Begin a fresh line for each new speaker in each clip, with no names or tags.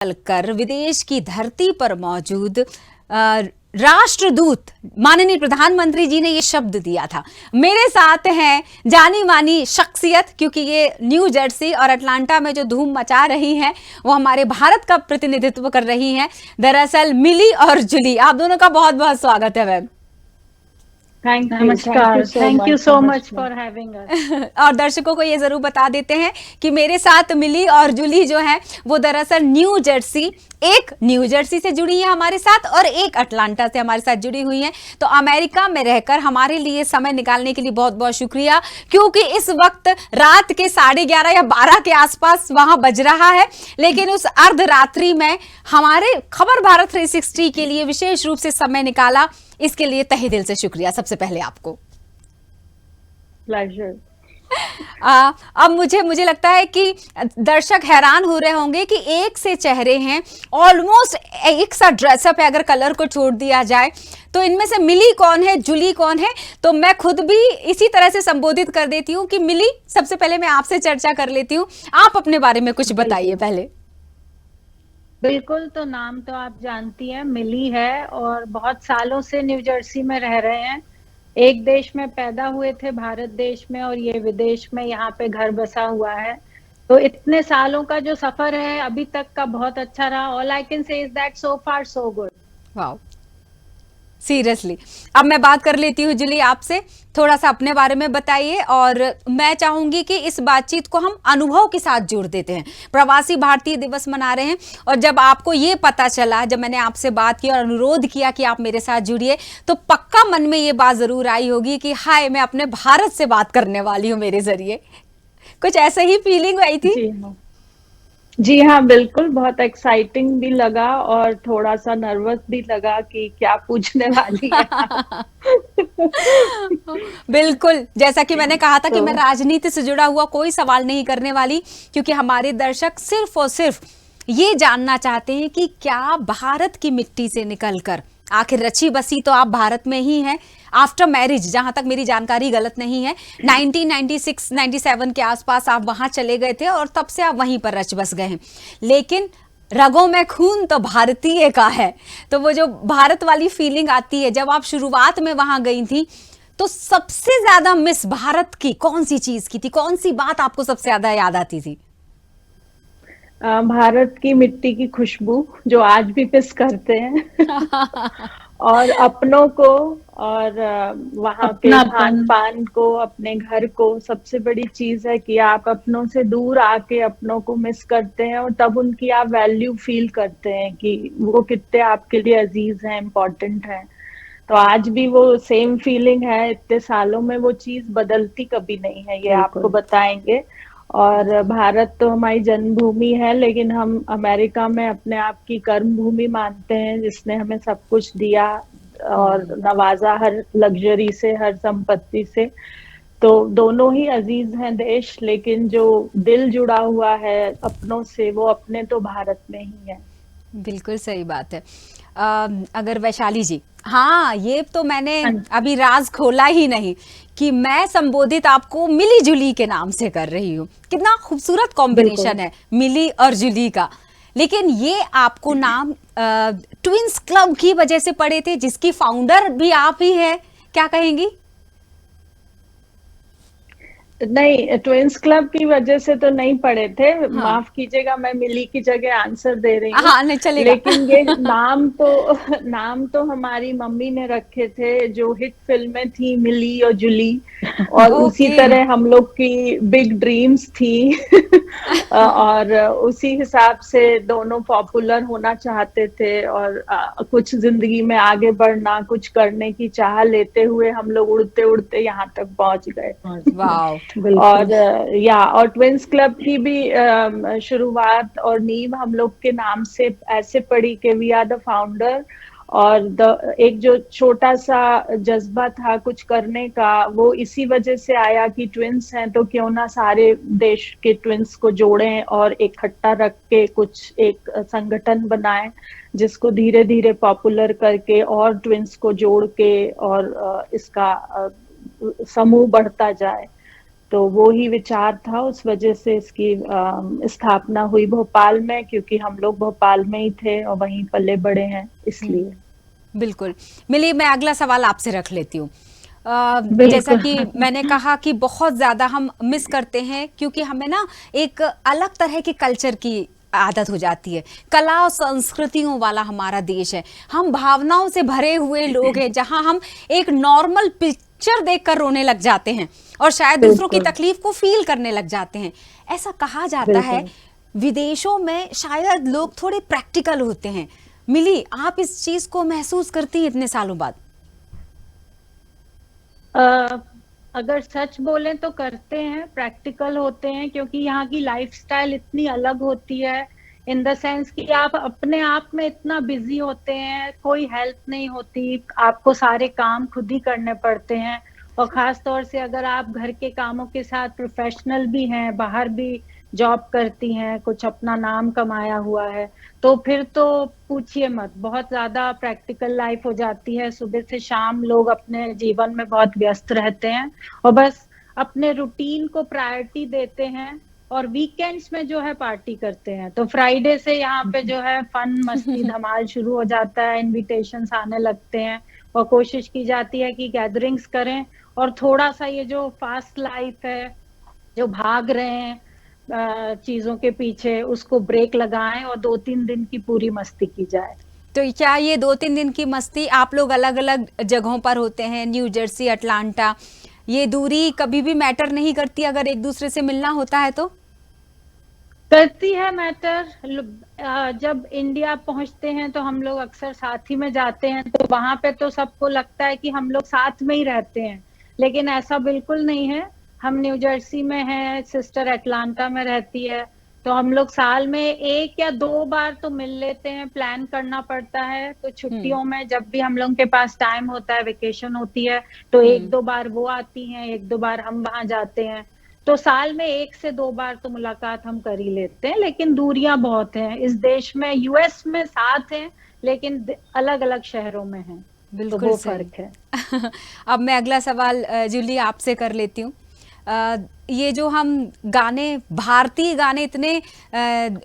कर विदेश की धरती पर मौजूद राष्ट्रदूत माननीय प्रधानमंत्री जी ने ये शब्द दिया था। मेरे साथ हैं जानी मानी शख्सियत, क्योंकि ये न्यू जर्सी और अटलांटा में जो धूम मचा रही हैं वो हमारे भारत का प्रतिनिधित्व कर रही हैं। दरअसल मिली और जुली, आप दोनों का बहुत बहुत स्वागत है मैम।
नमस्कार, thank you so much for having us.
और दर्शकों को ये जरूर बता देते हैं कि मेरे साथ मिली और जुली जो है वो दरअसल एक न्यू जर्सी से जुड़ी है हमारे साथ और एक अटलांटा से हमारे साथ जुड़ी हुई हैं। तो अमेरिका में रहकर हमारे लिए समय निकालने के लिए बहुत बहुत शुक्रिया, क्योंकि इस वक्त रात के 11:30 या 12 के आसपास वहां बज रहा है, लेकिन उस अर्धरात्रि में हमारे खबर भारत 360 के लिए विशेष रूप से समय निकाला। इसके लिए तहे दिल से शुक्रिया सबसे पहले आपको।
प्लेजर।
अब मुझे लगता है कि दर्शक हैरान हो रहे होंगे कि एक से चेहरे हैं, ऑलमोस्ट एक सा ड्रेसअप है अगर कलर को छोड़ दिया जाए तो। इनमें से मिली कौन है, जुली कौन है? तो मैं खुद भी इसी तरह से संबोधित कर देती हूँ कि मिली, सबसे पहले मैं आपसे चर्चा कर लेती हूँ। आप अपने बारे में कुछ बताइए पहले।
बिल्कुल, तो नाम तो आप जानती हैं, मिली है और बहुत सालों से न्यू जर्सी में रह रहे हैं। एक देश में पैदा हुए थे, भारत देश में, और ये विदेश में यहाँ पे घर बसा हुआ है। तो इतने सालों का जो सफर है अभी तक का बहुत अच्छा रहा। All I can say is that so far so good.
Wow, seriously. अब मैं बात कर लेती हूँ जुली आपसे, थोड़ा सा अपने बारे में बताइए। और मैं चाहूंगी कि इस बातचीत को हम अनुभव के साथ जोड़ देते हैं। प्रवासी भारतीय दिवस मना रहे हैं और जब आपको ये पता चला, जब मैंने आपसे बात की और अनुरोध किया कि आप मेरे साथ जुड़िए, तो पक्का मन में ये बात जरूर आई होगी कि हाय, मैं अपने भारत से बात करने वाली हूँ मेरे जरिए। कुछ ऐसे ही फीलिंग आई थी?
जी हाँ, बिल्कुल। बहुत एक्साइटिंग भी लगा और थोड़ा सा नर्वस भी लगा कि क्या पूछने वाली है।
बिल्कुल, जैसा कि मैंने कहा था कि मैं राजनीति से जुड़ा हुआ कोई सवाल नहीं करने वाली, क्योंकि हमारे दर्शक सिर्फ और सिर्फ ये जानना चाहते हैं कि क्या भारत की मिट्टी से निकलकर, आखिर रची बसी तो आप भारत में ही हैं, आफ्टर मैरिज, जहां तक मेरी जानकारी गलत नहीं है, 1996-97 के आसपास आप वहां चले गए थे और तब से आप वहीं पर रच बस गए हैं। लेकिन रगों में खून तो भारतीय का है। तो वो जो भारत वाली फीलिंग आती है, जब आप शुरुआत में वहां गई थी तो सबसे ज्यादा मिस भारत की कौन सी चीज की थी? कौन सी बात आपको सबसे ज्यादा याद आती थी?
भारत की मिट्टी की खुशबू, जो आज भी मिस करते हैं। और अपनों को, और वहाँ के खान पान को, अपने घर को। सबसे बड़ी चीज है कि आप अपनों से दूर आके अपनों को मिस करते हैं और तब उनकी आप वैल्यू फील करते हैं कि वो कितने आपके लिए अजीज हैं, इम्पोर्टेंट हैं। तो आज भी वो सेम फीलिंग है। इतने सालों में वो चीज बदलती कभी नहीं है, ये आपको बताएंगे। और भारत तो हमारी जन्मभूमि है, लेकिन हम अमेरिका में अपने आप की कर्म भूमि मानते हैं, जिसने हमें सब कुछ दिया और नवाजा हर लग्जरी से, हर संपत्ति से। तो दोनों ही अजीज हैं देश, लेकिन जो दिल जुड़ा हुआ है अपनों से, वो अपने तो भारत में ही है।
बिल्कुल सही बात है। अगर वैशाली जी, हाँ, ये तो मैंने अभी राज खोला ही नहीं कि मैं संबोधित आपको मिली जुली के नाम से कर रही हूँ। कितना खूबसूरत कॉम्बिनेशन है मिली और जुली का। लेकिन ये आपको नाम ट्विंस क्लब की वजह से पड़े थे, जिसकी फाउंडर भी आप ही है, क्या कहेंगी?
नहीं, ट्विंस क्लब की वजह से तो नहीं पढ़े थे। हाँ। माफ कीजिएगा, मैं मिली की जगह आंसर दे रही हूँ।
हाँ, नहीं चलेगा।
लेकिन ये नाम तो हमारी मम्मी ने रखे थे, जो हिट फिल्में थी मिली और जुली, और उसी तरह हम लोग की बिग ड्रीम्स थी। और उसी हिसाब से दोनों पॉपुलर होना चाहते थे और कुछ जिंदगी में आगे बढ़ना, कुछ करने की चाह लेते हुए हम लोग उड़ते उड़ते यहाँ तक पहुंच गए। और ट्विंस क्लब की भी शुरुआत और नींव हम लोग के नाम से ऐसे पड़ी कि वी आर द फाउंडर। और एक जो छोटा सा जज्बा था कुछ करने का, वो इसी वजह से आया कि ट्विंस हैं तो क्यों ना सारे देश के ट्विंस को जोड़ें और इकट्ठा रख के कुछ एक संगठन बनाएं, जिसको धीरे धीरे पॉपुलर करके और ट्विंस को जोड़ के और इसका समूह बढ़ता जाए। तो वो ही विचार था, उस वजह से इसकी स्थापना हुई भोपाल में, क्योंकि हम लोग भोपाल में ही थे और वहीं पले बड़े हैं इसलिए।
बिल्कुल। मिली, मैं अगला सवाल आपसे रख लेती हूँ। जैसा
बिल्कुल।
कि मैंने कहा कि बहुत ज्यादा हम मिस करते हैं, क्योंकि हमें ना एक अलग तरह के कल्चर की आदत हो जाती है। कला और संस्कृतियों वाला हमारा देश है, हम भावनाओं से भरे हुए लोग हैं, जहां हम एक नॉर्मल पिक्चर देखकर रोने लग जाते हैं और शायद दूसरों की
बिल्कुल।
तकलीफ को फील करने लग जाते हैं। ऐसा कहा जाता है
बिल्कुल।
विदेशों में शायद लोग थोड़े प्रैक्टिकल होते हैं। मिली, आप इस चीज को महसूस करती हैं इतने सालों बाद?
अगर सच बोलें तो करते हैं, प्रैक्टिकल होते हैं, क्योंकि यहाँ की लाइफस्टाइल इतनी अलग होती है, इन द सेंस कि आप अपने आप में इतना बिजी होते हैं, कोई हेल्प नहीं होती, आपको सारे काम खुद ही करने पड़ते हैं। और खास तौर से अगर आप घर के कामों के साथ प्रोफेशनल भी हैं, बाहर भी जॉब करती हैं, कुछ अपना नाम कमाया हुआ है, तो फिर तो पूछिए मत, बहुत ज्यादा प्रैक्टिकल लाइफ हो जाती है। सुबह से शाम लोग अपने जीवन में बहुत व्यस्त रहते हैं और बस अपने रूटीन को प्रायोरिटी देते हैं, और वीकेंड्स में जो है पार्टी करते हैं। तो फ्राइडे से यहाँ पे जो है फन मस्ती धमाल शुरू हो जाता है, इनविटेशंस आने लगते हैं और कोशिश की जाती है कि गैदरिंग्स करें, और थोड़ा सा ये जो फास्ट लाइफ है, जो भाग रहे हैं चीजों के पीछे, उसको ब्रेक लगाएं और 2-3 दिन की पूरी मस्ती की जाए।
तो क्या ये 2-3 दिन की मस्ती, आप लोग अलग अलग जगहों पर होते हैं, न्यू जर्सी, अटलांटा, ये दूरी कभी भी मैटर नहीं करती अगर एक दूसरे से मिलना होता है तो?
करती है मैटर। जब इंडिया पहुंचते हैं तो हम लोग अक्सर साथ ही में जाते हैं, तो वहां पे तो सबको लगता है कि हम लोग साथ में ही रहते हैं, लेकिन ऐसा बिल्कुल नहीं है। हम न्यू जर्सी में हैं, सिस्टर अटलांटा में रहती है, तो हम लोग साल में 1 या 2 बार तो मिल लेते हैं, प्लान करना पड़ता है। तो छुट्टियों में जब भी हम लोग के पास टाइम होता है, वेकेशन होती है, तो 1-2 बार वो आती हैं, 1-2 बार हम वहां जाते हैं। तो साल में 1 से 2 बार तो मुलाकात हम कर ही लेते हैं, लेकिन दूरियां बहुत हैं इस देश में। यूएस में साथ हैं, लेकिन अलग अलग शहरों में हैं, तो
बिल्कुल
वो
सही।
फर्क है।
अब मैं अगला सवाल जूली आपसे कर लेती हूँ। ये जो हम गाने, भारतीय गाने इतने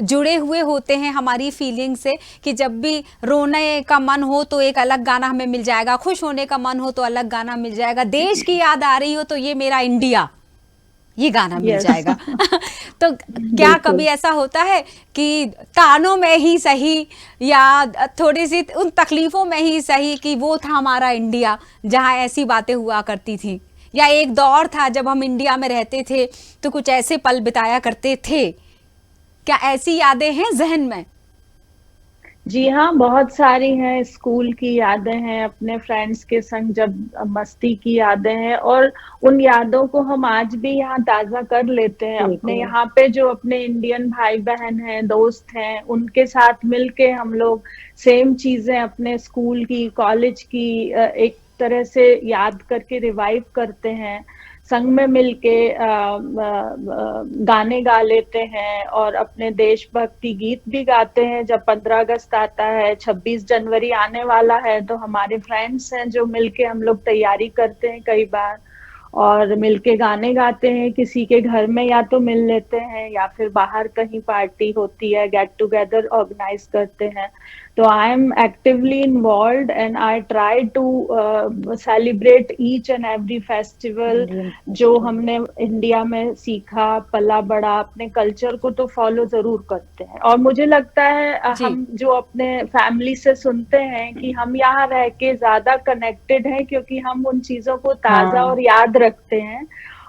जुड़े हुए होते हैं हमारी फीलिंग से कि जब भी रोने का मन हो तो एक अलग गाना हमें मिल जाएगा, खुश होने का मन हो तो अलग गाना मिल जाएगा, देश की याद आ रही हो तो ये मेरा इंडिया, ये गाना मिल जाएगा। तो क्या कभी ऐसा होता है कि तानों में ही सही या थोड़ी सी उन तकलीफों में ही सही कि वो था हमारा इंडिया जहां ऐसी बातें हुआ करती थी, या एक दौर था जब हम इंडिया में रहते थे तो कुछ ऐसे पल बिताया करते थे? क्या ऐसी यादें हैं जहन में?
जी हाँ, बहुत सारी हैं। स्कूल की यादें हैं, अपने फ्रेंड्स के संग जब मस्ती की यादें हैं, और उन यादों को हम आज भी यहाँ ताजा कर लेते हैं। अपने यहाँ पे जो अपने इंडियन भाई बहन हैं, दोस्त हैं, उनके साथ मिलके हम लोग सेम चीजें अपने स्कूल की, कॉलेज की एक तरह से याद करके रिवाइव करते हैं। संग में मिलके गाने गा लेते हैं और अपने देशभक्ति गीत भी गाते हैं। जब 15 अगस्त आता है, 26 जनवरी आने वाला है, तो हमारे फ्रेंड्स हैं जो मिलके हम लोग तैयारी करते हैं कई बार, और मिलके गाने गाते हैं। किसी के घर में या तो मिल लेते हैं या फिर बाहर कहीं पार्टी होती है, गेट टुगेदर ऑर्गेनाइज करते हैं। तो I am actively involved and I try to celebrate each and every festival जो हमने इंडिया में सीखा, पला बड़ा, अपने कल्चर को तो फॉलो जरूर करते हैं। और मुझे लगता है हम जो अपने फैमिली से सुनते हैं कि हम यहाँ रह के ज्यादा कनेक्टेड हैं, क्योंकि हम उन चीजों को ताजा और याद रखते हैं,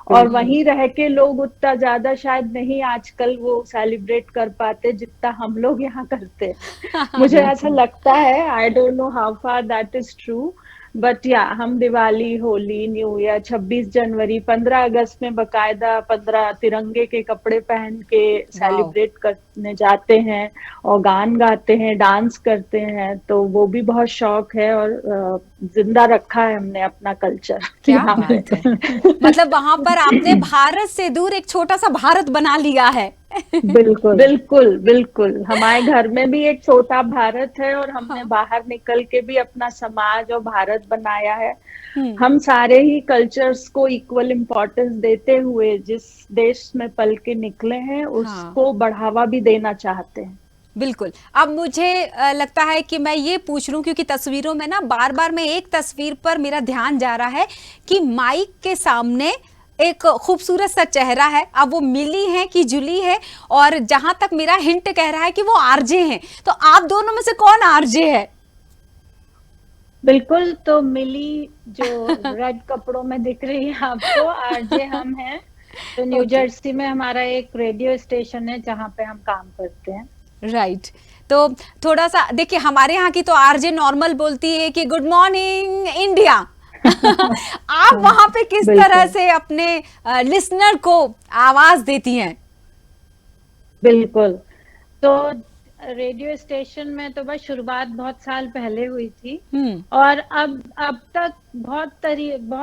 और वहीं रह के लोग उतना ज्यादा शायद नहीं आजकल वो सेलिब्रेट कर पाते जितना हम लोग यहाँ करते हैं। मुझे ऐसा लगता है, I don't know how far that is true, but या हम दिवाली, होली, न्यू ईयर, 26 जनवरी, 15 अगस्त में बकायदा 15 तिरंगे के कपड़े पहन के सेलिब्रेट करने जाते हैं और गान गाते हैं, डांस करते हैं। तो वो भी बहुत शौक है, और जिंदा रखा है हमने अपना कल्चर।
क्या बात है। मतलब वहां पर आपने भारत से दूर एक छोटा सा भारत बना लिया है।
बिल्कुल बिल्कुल बिल्कुल। हमारे घर में भी एक छोटा भारत है और हमने
हाँ।
बाहर निकल के भी अपना समाज और भारत बनाया है।
हम्म।
हम सारे ही कल्चर्स को इक्वल इम्पोर्टेंस देते हुए जिस देश में पल के निकले हैं
हाँ,
उसको बढ़ावा भी देना चाहते हैं।
बिल्कुल। अब मुझे लगता है कि मैं ये पूछ लूं, क्योंकि तस्वीरों में ना बार बार मैं एक तस्वीर पर मेरा ध्यान जा रहा है कि माइक के सामने एक खूबसूरत सा चेहरा है। अब वो मिली है कि जुली है, और जहां तक मेरा हिंट कह रहा है कि वो आरजे हैं, तो आप दोनों में से कौन आरजे है?
बिल्कुल, तो मिली जो रेड कपड़ों में दिख रही है आपको, आरजे हम हैं। तो न्यू
ओके,
जर्सी में हमारा एक रेडियो स्टेशन है जहाँ पे हम काम करते हैं।
राइट। तो थोड़ा सा देखिए, हमारे यहाँ की तो आरजे नॉर्मल बोलती है कि गुड मॉर्निंग इंडिया। आप वहां पे किस तरह
बिल्कुल
से अपने लिसनर को आवाज देती हैं?
बिल्कुल। तो रेडियो स्टेशन में तो बस शुरुआत बहुत साल पहले हुई थी।
हम्म।
और अब तक बहुत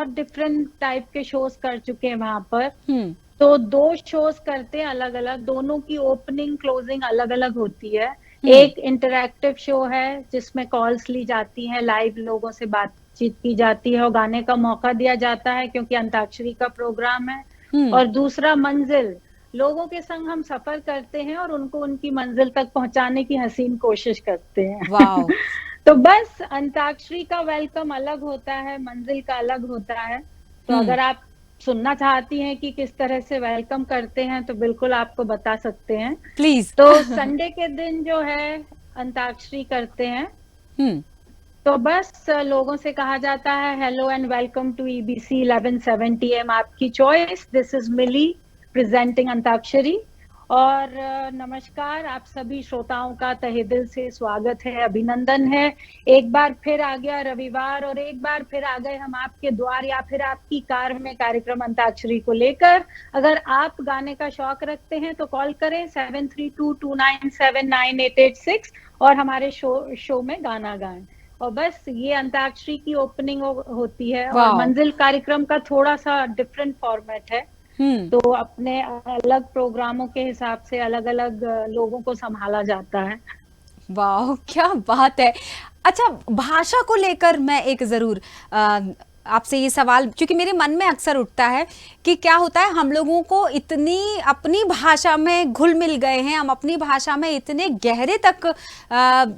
डिफरेंट टाइप के शोज कर चुके हैं वहां पर।
हम्म।
तो 2 शोज करते हैं अलग अलग, दोनों की ओपनिंग क्लोजिंग अलग अलग होती है।
हम्म।
एक इंटरैक्टिव शो है जिसमें कॉल्स ली जाती हैं, लाइव लोगों से बातचीत की जाती है और गाने का मौका दिया जाता है क्योंकि अंताक्षरी का प्रोग्राम है।
हम्म।
और दूसरा मंजिल, लोगों के संग हम सफर करते हैं और उनको उनकी मंजिल तक पहुंचाने की हसीन कोशिश करते हैं।
वाह।
तो बस अंताक्षरी का वेलकम अलग होता है, मंजिल का अलग होता है। तो
हम्म।
अगर आप सुनना चाहती हैं कि किस तरह से वेलकम करते हैं तो बिल्कुल आपको बता सकते हैं।
प्लीज।
तो संडे के दिन जो है अंताक्षरी करते हैं।
हम्म।
तो बस लोगों से कहा जाता है hello and welcome to EBC 1170 AM, आपकी choice, this is Mili presenting Antakshari. और नमस्कार, आप सभी श्रोताओं का तहे दिल से स्वागत है, अभिनंदन है। एक बार फिर आ गया रविवार और एक बार फिर आ गए हम आपके द्वार या फिर आपकी कार में कार्यक्रम अंताक्षरी को लेकर। अगर आप गाने का शौक रखते हैं तो कॉल करें 7322979886 और हमारे शो में गाना गाएं। और बस ये अंताक्षरी की ओपनिंग होती है और
वाह।
मंजिल कार्यक्रम का थोड़ा सा डिफरेंट फॉर्मेट है।
हम्म।
तो अपने अलग प्रोग्रामों के हिसाब से अलग अलग लोगों को संभाला जाता है।
वाह, क्या बात है। अच्छा, भाषा को लेकर मैं एक जरूर आपसे ये सवाल, क्योंकि मेरे मन में अक्सर उठता है कि क्या होता है, हम लोगों को इतनी अपनी भाषा में घुल मिल गए हैं, हम अपनी भाषा में इतने गहरे तक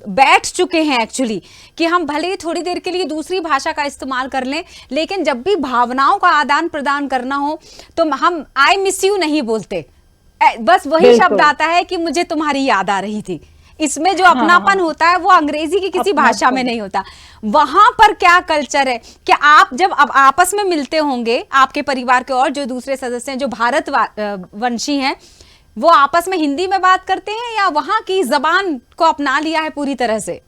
बैठ चुके हैं एक्चुअली, कि हम भले ही थोड़ी देर के लिए दूसरी भाषा का इस्तेमाल कर लें, लेकिन जब भी भावनाओं का आदान प्रदान करना हो तो हम आई मिस यू नहीं बोलते। बस वही शब्द
बिल्कुल।
आता है कि मुझे तुम्हारी याद आ रही थी। इसमें जो
हाँ
अपनापन होता है वो अंग्रेजी की किसी भाषा में
अपनापन।
नहीं होता। वहां पर क्या कल्चर है? क्या आप जब अब आपस में मिलते होंगे, आपके परिवार के और जो दूसरे सदस्य हैं जो भारत वंशी हैं, वो आपस में हिंदी में बात करते हैं या वहां की जबान को अपना लिया है पूरी तरह से?